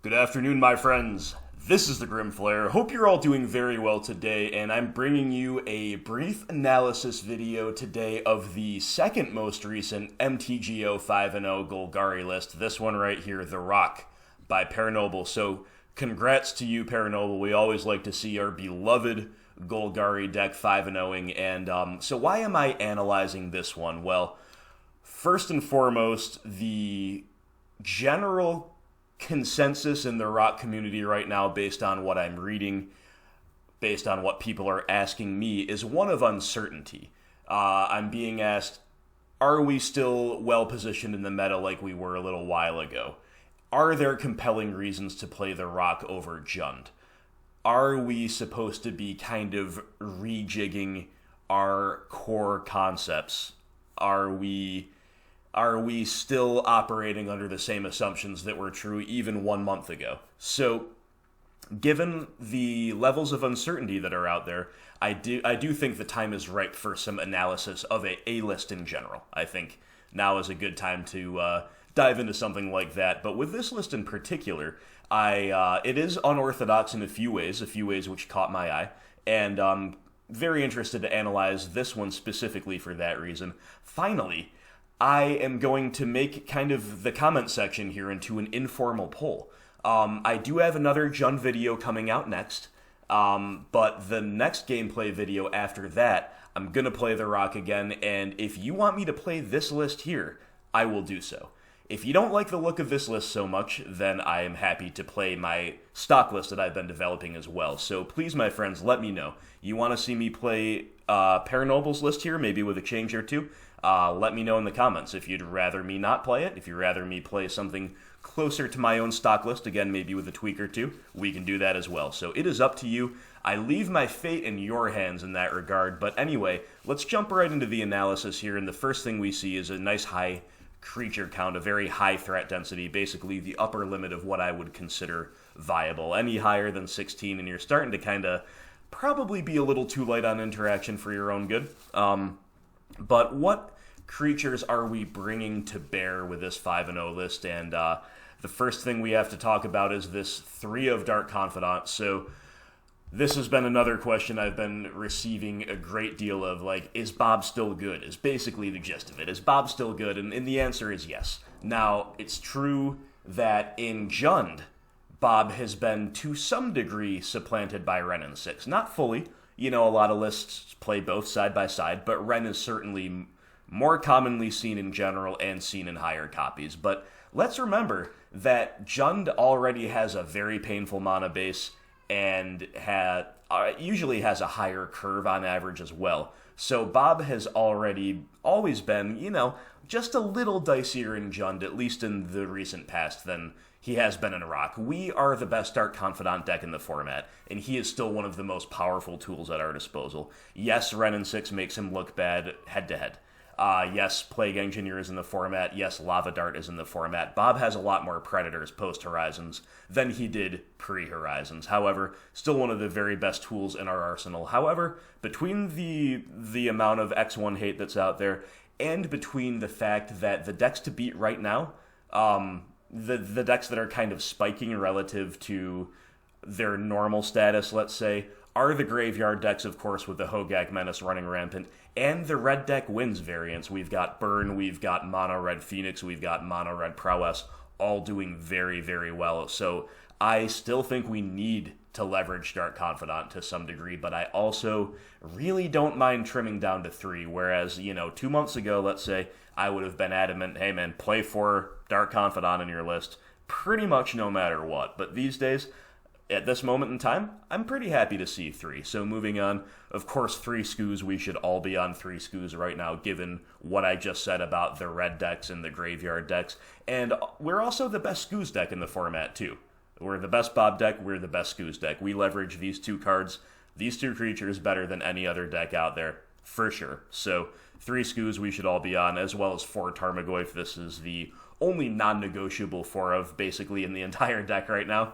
Good afternoon, my friends. This is the Grimflare. Hope you're all doing very well today, and I'm bringing you a brief analysis video today of the second most recent MTGO 5-0 Golgari list. This one right here, The Rock by Pernobyl. So, congrats to you, Pernobyl. We always like to see our beloved Golgari deck 5-0ing, and so why am I analyzing this one? Well, first and foremost, the general consensus in the rock community right now, based on what I'm reading, based on what people are asking me, is one of uncertainty. I'm being asked, are we still well positioned in the meta like we were a little while ago? Are there compelling reasons to play the rock over Jund? Are we supposed to be kind of rejigging our core concepts? Are we still operating under the same assumptions that were true even 1 month ago? So, given the levels of uncertainty that are out there, I do think the time is ripe for some analysis of a list in general. I think now is a good time to dive into something like that. But with this list in particular, it is unorthodox in a few ways which caught my eye, and I'm very interested to analyze this one specifically for that reason. Finally, I am going to make kind of the comment section here into an informal poll. I do have another Jund video coming out next, but the next gameplay video after that, I'm going to play the rock again, and if you want me to play this list here, I will do so. If you don't like the look of this list so much, then I am happy to play my stock list that I've been developing as well. So please, my friends, let me know. You want to see me play Pernobyl's list here, maybe with a change or two? Let me know in the comments if you'd rather me not play it, if you'd rather me play something closer to my own stock list, again, maybe with a tweak or two, we can do that as well. So it is up to you. I leave my fate in your hands in that regard, but anyway, let's jump right into the analysis here, and the first thing we see is a nice high creature count, a very high threat density, basically the upper limit of what I would consider viable. Any higher than 16, and you're starting to kind of probably be a little too light on interaction for your own good. But what creatures are we bringing to bear with this 5-0 list? And the first thing we have to talk about is this 3 of Dark Confidant. So this has been another question I've been receiving a great deal of, like, is Bob still good? Is basically the gist of it. Is Bob still good? And the answer is yes. Now, it's true that in Jund, Bob has been to some degree supplanted by Wrenn and 6. Not fully. You know, a lot of lists play both side by side, but Wrenn is certainly more commonly seen in general and seen in higher copies. But let's remember that Jund already has a very painful mana base and usually has a higher curve on average as well. So Bob has always been, just a little dicier in Jund, at least in the recent past, than he has been in Rock. We are the best Dark Confidant deck in the format, and he is still one of the most powerful tools at our disposal. Yes, Wrenn and 6 makes him look bad head-to-head. Yes, Plague Engineer is in the format. Yes, Lava Dart is in the format. Bob has a lot more Predators post-Horizons than he did pre-Horizons. However, still one of the very best tools in our arsenal. However, between the amount of X1 hate that's out there, and between the fact that the decks to beat right now, the decks that are kind of spiking relative to their normal status, let's say, are the graveyard decks, of course, with the Hogak Menace running rampant, and the red deck wins variants. We've got Burn, we've got Mono Red Phoenix, we've got Mono Red Prowess, all doing very, very well. So I still think we need to leverage Dark Confidant to some degree, but I also really don't mind trimming down to 3, whereas, 2 months ago, let's say, I would have been adamant, hey man, play 4 Dark Confidant in your list, pretty much no matter what. But these days, at this moment in time, I'm pretty happy to see 3. So moving on, of course, 3 Skoos, we should all be on 3 Skoos right now, given what I just said about the red decks and the graveyard decks. And we're also the best Skoos deck in the format, too. We're the best Bob deck, we're the best Skoos deck. We leverage these 2 cards, these 2 creatures, better than any other deck out there, for sure. So 3 Skoos we should all be on, as well as 4 Tarmogoyf. This is the only non-negotiable 4 of, basically, in the entire deck right now.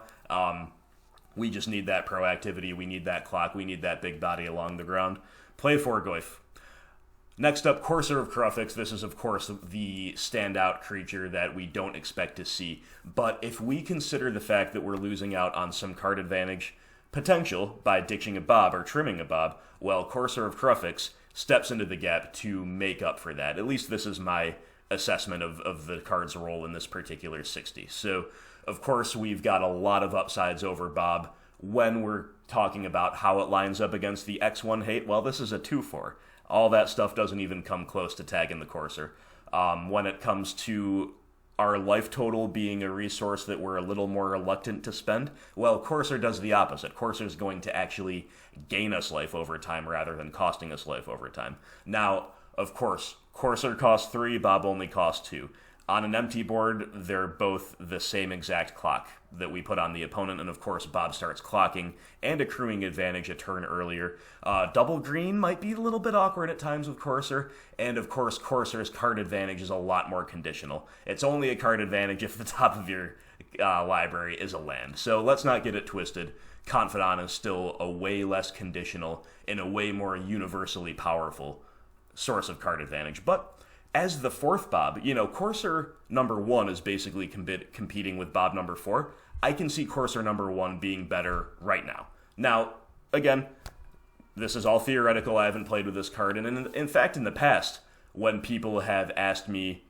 We just need that proactivity, we need that clock, we need that big body along the ground. Play 4 Goyf. Next up, Courser of Kruphix. This is, of course, the standout creature that we don't expect to see. But if we consider the fact that we're losing out on some card advantage potential by ditching a Bob or trimming a Bob, well, Courser of Kruphix steps into the gap to make up for that. At least this is my assessment of the card's role in this particular 60. So, of course, we've got a lot of upsides over Bob when we're talking about how it lines up against the X1 hate. Well, this is a 2-4. All that stuff doesn't even come close to tagging the Courser. When it comes to our life total being a resource that we're a little more reluctant to spend, well, Courser does the opposite. Courser is going to actually gain us life over time rather than costing us life over time. Now, of course, Courser costs 3, Bob only costs 2. On an empty board, they're both the same exact clock that we put on the opponent, and of course Bob starts clocking and accruing advantage a turn earlier. Double green might be a little bit awkward at times with Courser, and of course Courser's card advantage is a lot more conditional. It's only a card advantage if the top of your library is a land. So let's not get it twisted. Confidant is still a way less conditional and a way more universally powerful source of card advantage. But as the fourth Bob, Courser number 1 is basically competing with Bob number 4. I can see Courser number 1 being better right now. Now, again, this is all theoretical. I haven't played with this card. And in fact, in the past, when people have asked me,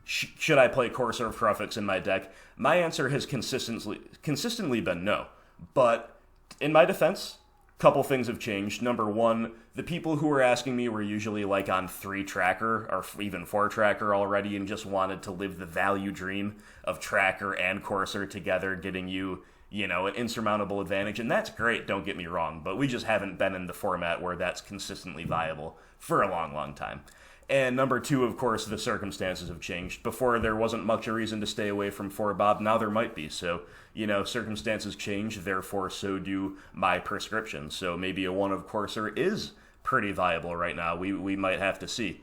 should I play Courser of Kruphix in my deck, my answer has consistently been no. But in my defense, couple things have changed. Number 1, the people who were asking me were usually like on 3 tracker or even 4 tracker already and just wanted to live the value dream of tracker and Courser together, getting you, an insurmountable advantage. And that's great, don't get me wrong, but we just haven't been in the format where that's consistently viable for a long, long time. And number 2, of course, the circumstances have changed. Before, there wasn't much a reason to stay away from 4 Bob. Now there might be. So, circumstances change, therefore so do my prescriptions. So maybe a 1 of Courser is pretty viable right now. We might have to see.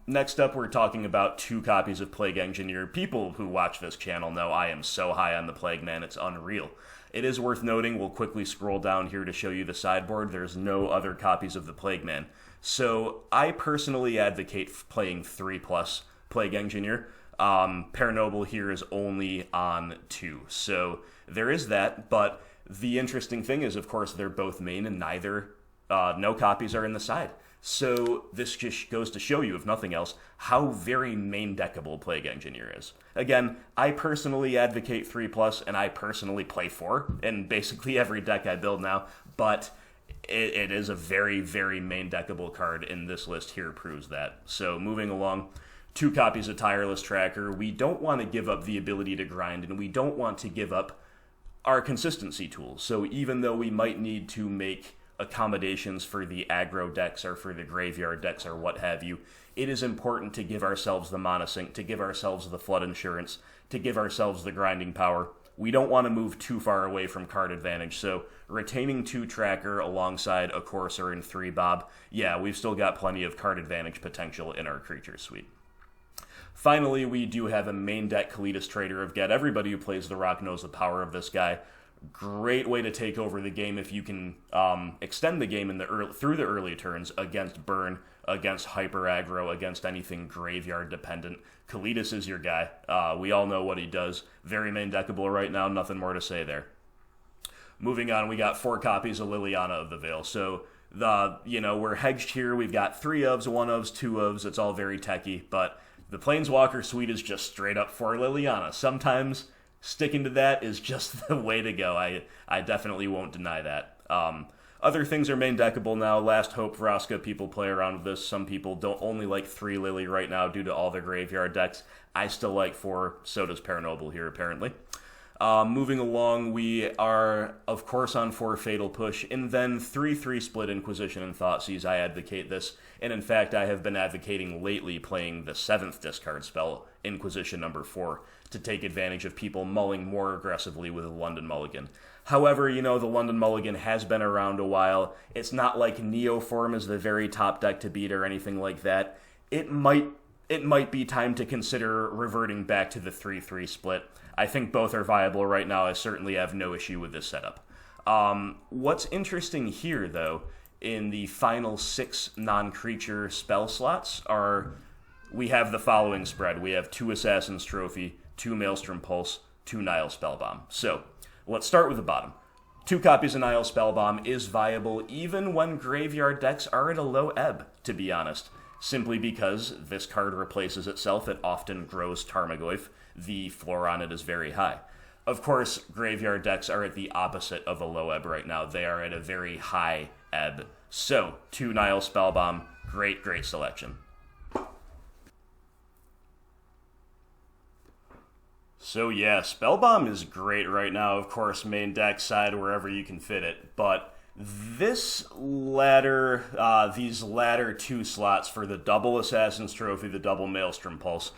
Next up, we're talking about 2 copies of Plague Engineer. People who watch this channel know I am so high on the Plague Man, it's unreal. It is worth noting, we'll quickly scroll down here to show you the sideboard, there's no other copies of the Plague Man. So I personally advocate playing 3+ Plague Engineer. Pernobyl here is only on 2. So there is that, but the interesting thing is, of course, they're both main and no copies are in the side. So this just goes to show you, if nothing else, how very main deckable Plague Engineer is. Again, I personally advocate 3+, and I personally play 4 in basically every deck I build now, but it is a very, very main deckable card, and this list here proves that. So moving along, 2 copies of Tireless Tracker. We don't want to give up the ability to grind, and we don't want to give up our consistency tools. So even though we might need to make accommodations for the aggro decks or for the graveyard decks or what have you, it is important to give ourselves the mana sink, to give ourselves the flood insurance, to give ourselves the grinding power. We don't want to move too far away from card advantage, so retaining 2 tracker alongside a Courser and 3 Bob, yeah, we've still got plenty of card advantage potential in our creature suite. Finally, we do have a main deck Kalitas Trader of Get. Everybody who plays the Rock knows the power of this guy. Great way to take over the game if you can extend the game through the early turns against burn, against hyper aggro, against anything graveyard dependent. Kalitas is your guy. We all know what he does. Very main deckable right now. Nothing more to say there. Moving on, we got 4 copies of Liliana of the Veil. So we're hedged here. We've got 3 ofs, 1 ofs, 2 ofs. It's all very techy, but the Planeswalker suite is just straight up for Liliana. Sometimes sticking to that is just the way to go. I definitely won't deny that. Other things are main deckable now. Last Hope, Vraska, people play around with this. Some people don't only like 3 Lily right now due to all their graveyard decks. I still like 4. So does Pernobyl here, apparently. Moving along, we are, of course, on 4 Fatal Push, and then 3/3 Split Inquisition and Thoughtseize. I advocate this, and in fact, I have been advocating lately playing the 7th discard spell, Inquisition number 4, to take advantage of people mulling more aggressively with a London Mulligan. However, the London Mulligan has been around a while. It's not like Neoform is the very top deck to beat or anything like that. It might be time to consider reverting back to the 3/3 split. I think both are viable right now. I certainly have no issue with this setup. What's interesting here, though, in the final 6 non-creature spell slots we have the following spread. We have 2 Assassin's Trophy, 2 Maelstrom Pulse, 2 Nile Spellbomb. So, let's start with the bottom. 2 copies of Nile Spellbomb is viable even when graveyard decks are at a low ebb, to be honest. Simply because this card replaces itself, it often grows Tarmogoyf. The floor on it is very high. Of course, graveyard decks are at the opposite of a low ebb right now. They are at a very high ebb. So, 2 Nile Spellbomb, great selection. So yeah, Spellbomb is great right now, of course, main deck side, wherever you can fit it, but these latter 2 slots for the double Assassin's Trophy, the double Maelstrom Pulse,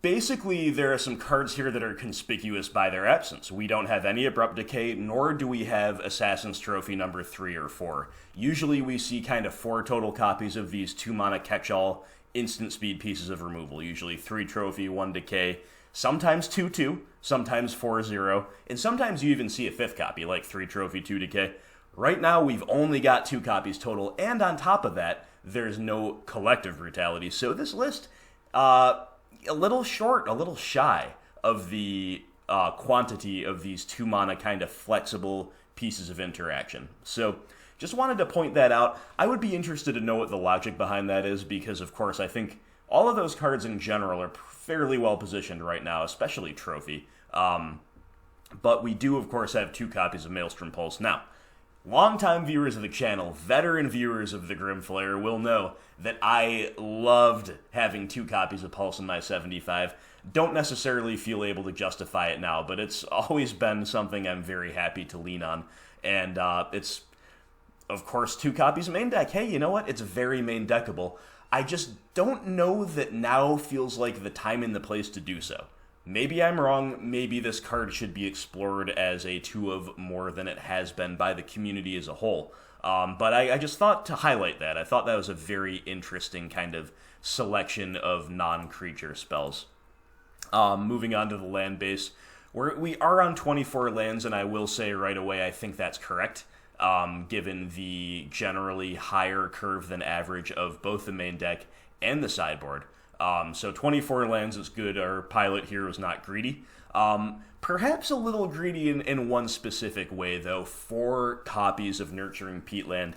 basically there are some cards here that are conspicuous by their absence. We don't have any Abrupt Decay, nor do we have Assassin's Trophy number 3 or 4. Usually we see kind of 4 total copies of these 2-mana catch-all instant speed pieces of removal, usually 3 Trophy, 1 Decay, sometimes 2/2, sometimes 4/0, and sometimes you even see a 5th copy, like 3 Trophy, 2 Decay. Right now, we've only got 2 copies total, and on top of that, there's no collective brutality. So this list, a little short, a little shy of the quantity of these 2-mana kind of flexible pieces of interaction. So just wanted to point that out. I would be interested to know what the logic behind that is, because, of course, I think all of those cards in general are fairly well positioned right now, especially Trophy. But we do, of course, have 2 copies of Maelstrom Pulse. Now, longtime viewers of the channel, veteran viewers of the Grimflayer will know that I loved having 2 copies of Pulse in my 75. Don't necessarily feel able to justify it now, but it's always been something I'm very happy to lean on. And it's, of course, 2 copies of main deck. Hey, you know what? It's very main deckable. I just don't know that now feels like the time and the place to do so. Maybe I'm wrong. Maybe this card should be explored as a 2 of more than it has been by the community as a whole. But I just thought to highlight that. I thought that was a very interesting kind of selection of non-creature spells. Moving on to the land base. We are on 24 lands, and I will say right away I think that's correct. Given the generally higher curve than average of both the main deck and the sideboard. So 24 lands is good. Our pilot here was not greedy. Perhaps a little greedy in one specific way, though. 4 copies of Nurturing Peatland.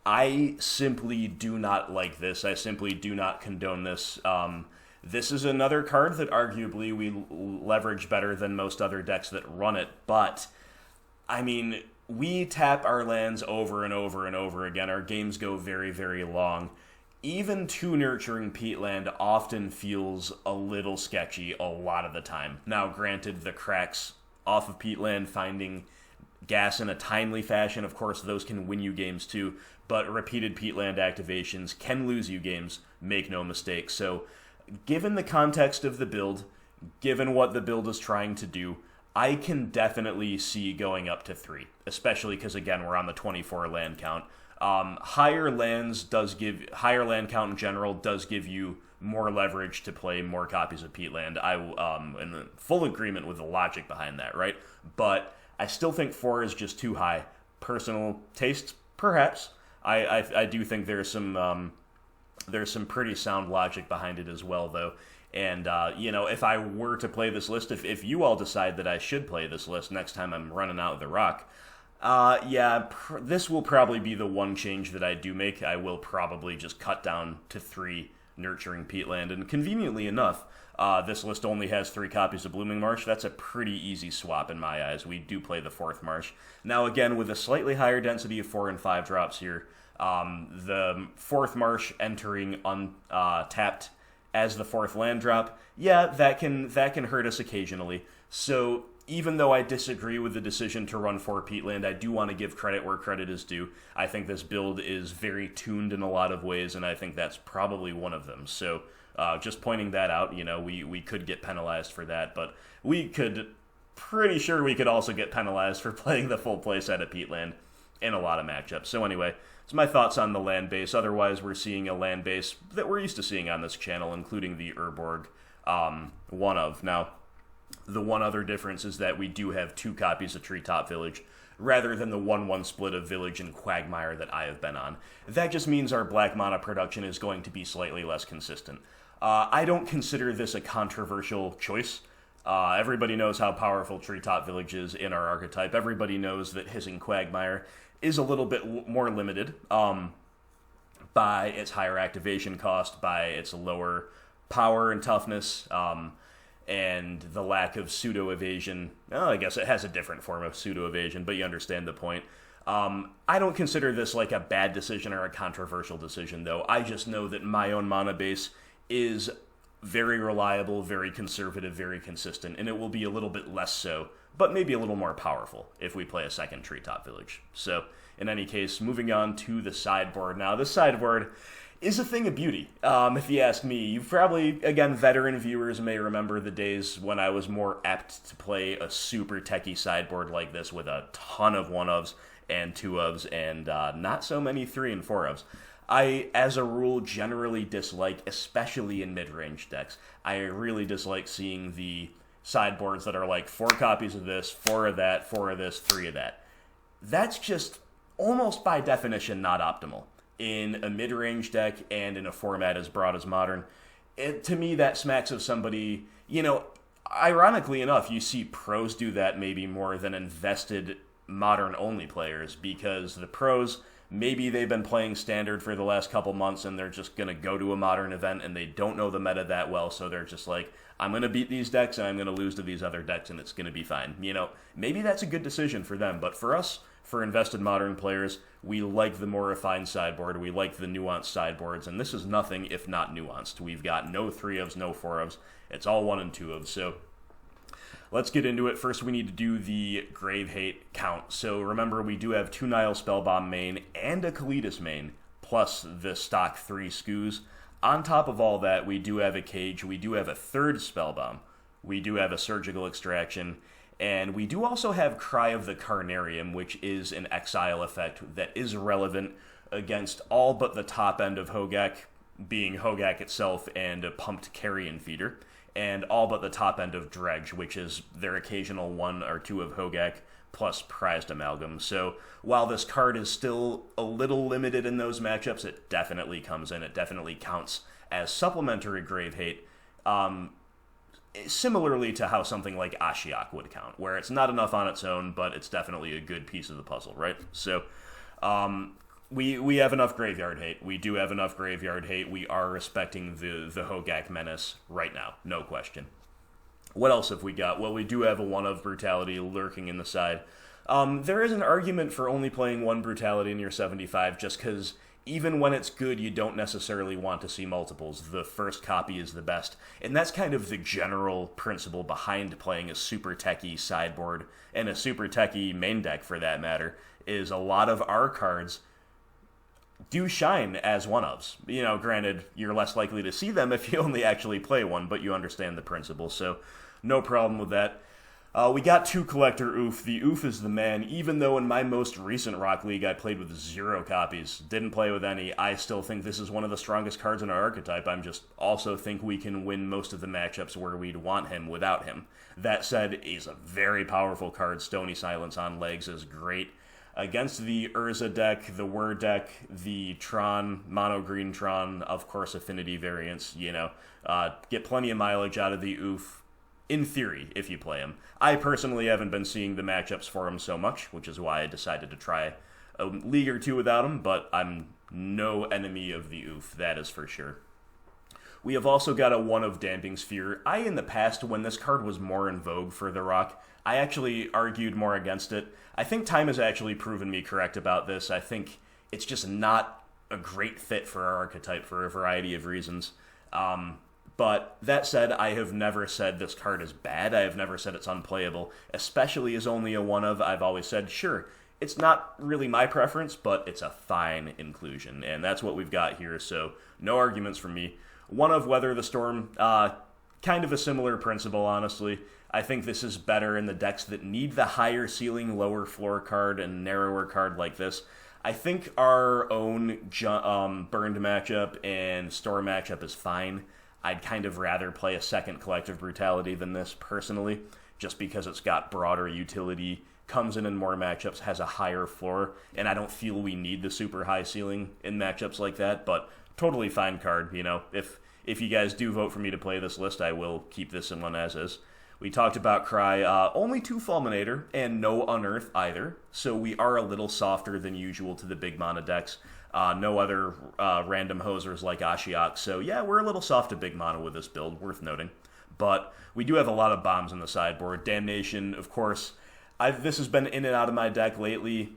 I simply do not like this. I simply do not condone this. This is another card that arguably we leverage better than most other decks that run it, but, I mean, we tap our lands over and over and over again. Our games go very, very long. Even 2 Nurturing Peatland often feels a little sketchy a lot of the time. Now, granted, the cracks off of Peatland, finding gas in a timely fashion, of course, those can win you games too, but repeated Peatland activations can lose you games, make no mistake. So, given the context of the build, given what the build is trying to do, I can definitely see going up to 3, especially because, again, we're on the 24 land count. Higher land count in general does give you more leverage to play more copies of Peatland. I'm in full agreement with the logic behind that, right? But I still think 4 is just too high. Personal taste, perhaps. I do think there's some pretty sound logic behind it as well, though. And, if I were to play this list, if you all decide that I should play this list next time I'm running out of the rock, this will probably be the one change that I do make. I will probably just cut down to 3 Nurturing Peatland. And conveniently enough, this list only has 3 copies of Blooming Marsh. That's a pretty easy swap in my eyes. We do play the 4th Marsh. Now, again, with a slightly higher density of 4 and 5 drops here, the 4th Marsh entering untapped as the 4th land drop, yeah, that can hurt us occasionally. So even though I disagree with the decision to run 4 Peatland, I do want to give credit where credit is due. I think this build is very tuned in a lot of ways, and I think that's probably one of them. So just pointing that out, we could get penalized for that, but pretty sure we could also get penalized for playing the full playset of Peatland in a lot of matchups. So anyway, it's my thoughts on the land base. Otherwise, we're seeing a land base that we're used to seeing on this channel, including the Urborg one of. Now, the one other difference is that we do have 2 copies of Treetop Village. rather than the 1-1 split of Village and Quagmire that I have been on. That just means our black mana production is going to be slightly less consistent. I don't consider this a controversial choice. Everybody knows how powerful Treetop Village is in our archetype. Everybody knows that Hissing Quagmire is a little bit more limited by its higher activation cost, by its lower power and toughness, and the lack of pseudo-evasion. Well, I guess it has a different form of pseudo-evasion, but you understand the point. I don't consider this like a bad decision or a controversial decision, though. I just know that my own mana base is very reliable, very conservative, very consistent, and it will be a little bit less so, but maybe a little more powerful if we play a second Treetop Village. So, in any case, moving on to the sideboard. Now, this sideboard is a thing of beauty, if you ask me. You probably, again, veteran viewers may remember the days when I was more apt to play a super techie sideboard like this with a ton of 1-ofs and 2-ofs and not so many 3 and 4-ofs. I, as a rule, generally dislike, especially in mid-range decks, I really dislike seeing the sideboards that are like 4 copies of this, 4 of that, 4 of this, 3 of that. That's just almost by definition not optimal in a mid-range deck and in a format as broad as Modern. To me, that smacks of somebody, ironically enough, you see pros do that maybe more than invested Modern-only players, because the pros, maybe they've been playing Standard for the last couple months and they're just going to go to a Modern event and they don't know the meta that well, so they're just like, I'm going to beat these decks and I'm going to lose to these other decks and it's going to be fine. Maybe that's a good decision for them, but for us, for invested Modern players, we like the more refined sideboard, we like the nuanced sideboards, and this is nothing if not nuanced. We've got no 3-ofs, no 4-ofs, it's all 1 and 2-ofs, so let's get into it. First, we need to do the Grave Hate count. So remember, we do have 2 Nile Spellbomb main and a Kalitas main, plus the stock 3 Skoos. On top of all that, we do have a Cage, we do have a 3rd Spellbomb, we do have a Surgical Extraction, and we do also have Cry of the Carnarium, which is an exile effect that is relevant against all but the top end of Hogak, being Hogak itself and a pumped Carrion Feeder, and all but the top end of Dredge, which is their occasional 1 or 2 of Hogak, plus Prized Amalgam. So while this card is still a little limited in those matchups, it definitely comes in, it definitely counts as supplementary Grave Hate, similarly to how something like Ashiok would count, where it's not enough on its own, but it's definitely a good piece of the puzzle, right? So, we have enough Graveyard Hate. We do have enough Graveyard Hate. We are respecting the Hogak menace right now, no question. What else have we got? Well, we do have a 1-of Brutality lurking in the side. There is an argument for only playing 1 Brutality in your 75, just because even when it's good, you don't necessarily want to see multiples. The first copy is the best. And that's kind of the general principle behind playing a super techie sideboard, and a super techie main deck for that matter, is a lot of our cards do shine as 1-ofs. Granted, you're less likely to see them if you only actually play 1, but you understand the principle, so no problem with that. We got 2 Collector Oof. The Oof is the man. Even though in my most recent Rock League I played with 0 copies, didn't play with any, I still think this is one of the strongest cards in our archetype. I just also think we can win most of the matchups where we'd want him without him. That said, he's a very powerful card. Stony Silence on legs is great. Against the Urza deck, the Whir deck, the Tron, mono-green Tron, of course affinity variants, get plenty of mileage out of the Oof. In theory, if you play him. I personally haven't been seeing the matchups for him so much, which is why I decided to try a league or 2 without him, but I'm no enemy of the Oof, that is for sure. We have also got a 1-of Damping Sphere. In the past, when this card was more in vogue for the Rock, I actually argued more against it. I think time has actually proven me correct about this. I think it's just not a great fit for our archetype for a variety of reasons. But that said, I have never said this card is bad. I have never said it's unplayable, especially as only a 1-of. I've always said, sure, it's not really my preference, but it's a fine inclusion, and that's what we've got here, so no arguments from me. 1-of Weather the Storm, kind of a similar principle, honestly. I think this is better in the decks that need the higher ceiling, lower floor card and narrower card like this. I think our own Burned matchup and Storm matchup is fine. I'd kind of rather play a second Collective Brutality than this, personally, just because it's got broader utility comes in more matchups, has a higher floor, and I don't feel we need the super high ceiling in matchups like that, but totally fine card, you know. If you guys do vote for me to play this list, I will keep this one as is. We talked about Cry, only 2 Fulminator, and no Unearth either, so we are a little softer than usual to the big mana decks. No other random hosers like Ashiok, so yeah, we're a little soft to big mana with this build, worth noting. But we do have a lot of bombs in the sideboard. Damnation, of course, this has been in and out of my deck lately,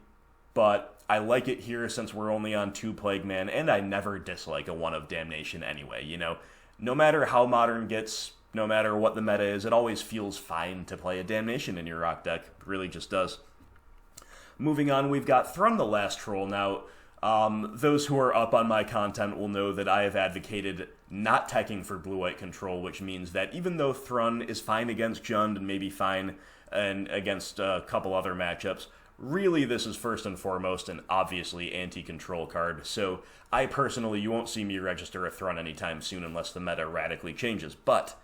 but I like it here since we're only on 2 Plague Man, and I never dislike a 1 of Damnation anyway, you know? No matter how modern gets, no matter what the meta is, it always feels fine to play a Damnation in your rock deck. It really just does. Moving on, we've got Thrun the Last Troll. Now, those who are up on my content will know that I have advocated not teching for blue-white control, which means that even though Thrun is fine against Jund and maybe fine and against a couple other matchups, really this is first and foremost an obviously anti-control card. So I personally, you won't see me register a Thrun anytime soon unless the meta radically changes. But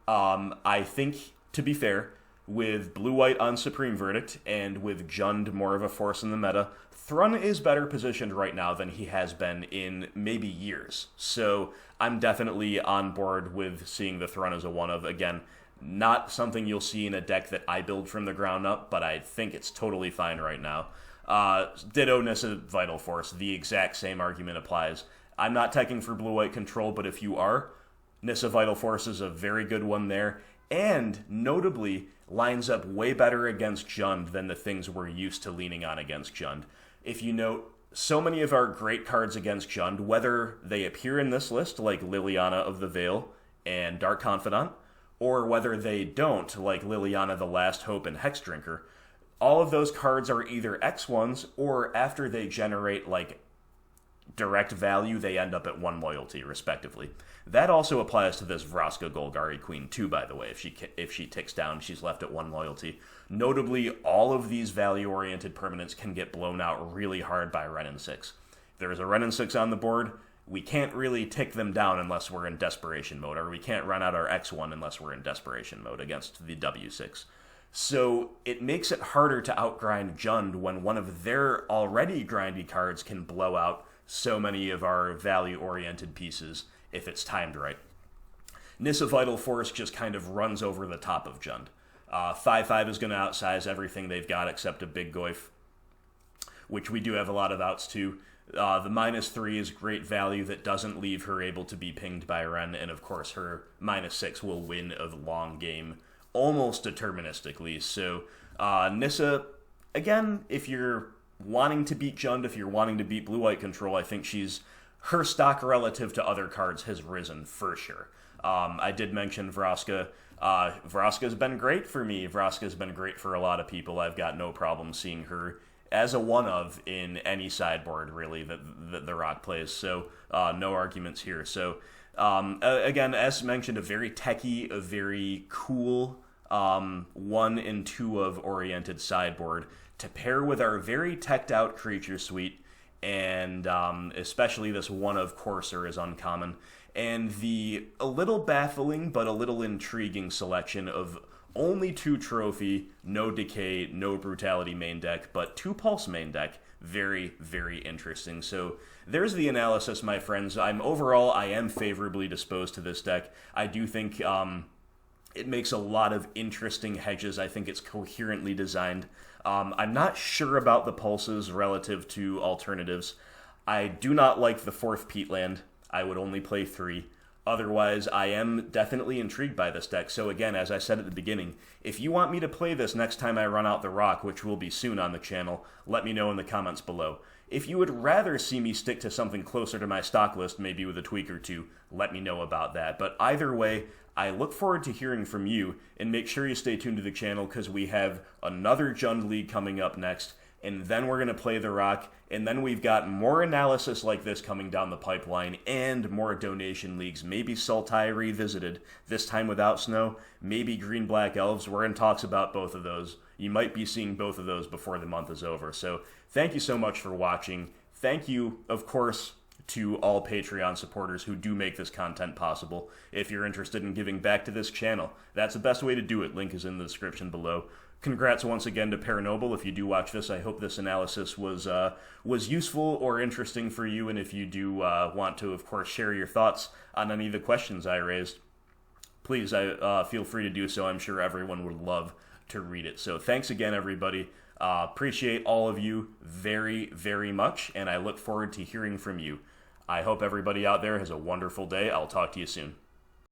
I think, to be fair, with blue-white on Supreme Verdict and with Jund more of a force in the meta, Thrun is better positioned right now than he has been in maybe years. So I'm definitely on board with seeing the Thrun as a 1-of. Again, not something you'll see in a deck that I build from the ground up, but I think it's totally fine right now. Ditto Nissa Vital Force, the exact same argument applies. I'm not teching for blue-white control, but if you are, Nissa Vital Force is a very good one there, and notably lines up way better against Jund than the things we're used to leaning on against Jund. If you note, so many of our great cards against Jund, whether they appear in this list, like Liliana of the Veil and Dark Confidant, or whether they don't, like Liliana the Last Hope and Hex Drinker, all of those cards are either X1s, or after they generate, like, direct value, they end up at 1 loyalty, respectively. That also applies to this Vraska Golgari Queen, too, by the way. If she ticks down, she's left at 1 loyalty. Notably, all of these value-oriented permanents can get blown out really hard by Renin 6. If there's a Renin 6 on the board, we can't really tick them down unless we're in desperation mode, or we can't run out our X1 unless we're in desperation mode against the W6. So it makes it harder to outgrind Jund when one of their already grindy cards can blow out so many of our value-oriented pieces if it's timed right. Nissa Vital Force just kind of runs over the top of Jund. 5/5 is going to outsize everything they've got except a big Goyf, which we do have a lot of outs to. The -3 is great value that doesn't leave her able to be pinged by Ren, and of course her -6 will win a long game almost deterministically. So Nissa, again, if you're wanting to beat Jund, if you're wanting to beat blue-white control, I think her stock relative to other cards has risen for sure. I did mention Vraska. Vraska's been great for me. Vraska's been great for a lot of people. I've got no problem seeing her as a 1-of in any sideboard, really, that the Rock plays. So no arguments here. So again, as mentioned, a very techy, a very cool 1 and 2 of oriented sideboard to pair with our very teched out creature suite, and especially this 1 of Courser is uncommon, and the a little baffling but a little intriguing selection of only 2 trophy, no decay, no brutality main deck, but 2 pulse main deck. Very, very interesting. So there's the analysis, my friends. I am favorably disposed to this deck. I do think it makes a lot of interesting hedges. I think it's coherently designed. I'm not sure about the pulses relative to alternatives. I do not like the 4th Peatland. I would only play 3. Otherwise, I am definitely intrigued by this deck. So again, as I said at the beginning, if you want me to play this next time I run out the Rock, which will be soon on the channel, let me know in the comments below. If you would rather see me stick to something closer to my stock list, maybe with a tweak or 2, let me know about that. But either way, I look forward to hearing from you, and make sure you stay tuned to the channel because we have another Jund League coming up next, and then we're going to play the Rock, and then we've got more analysis like this coming down the pipeline, and more donation leagues, maybe Sultai revisited, this time without snow, maybe Green-Black Elves. We're in talks about both of those. You might be seeing both of those before the month is over. So thank you so much for watching. Thank you, of course, to all Patreon supporters who do make this content possible. If you're interested in giving back to this channel, that's the best way to do it. Link is in the description below. Congrats once again to Pernobyl. If you do watch this, I hope this analysis was useful or interesting for you, and if you do want to, of course, share your thoughts on any of the questions I raised, please feel free to do so. I'm sure everyone would love to read it. So thanks again, everybody. Appreciate all of you very, very much, and I look forward to hearing from you. I hope everybody out there has a wonderful day. I'll talk to you soon.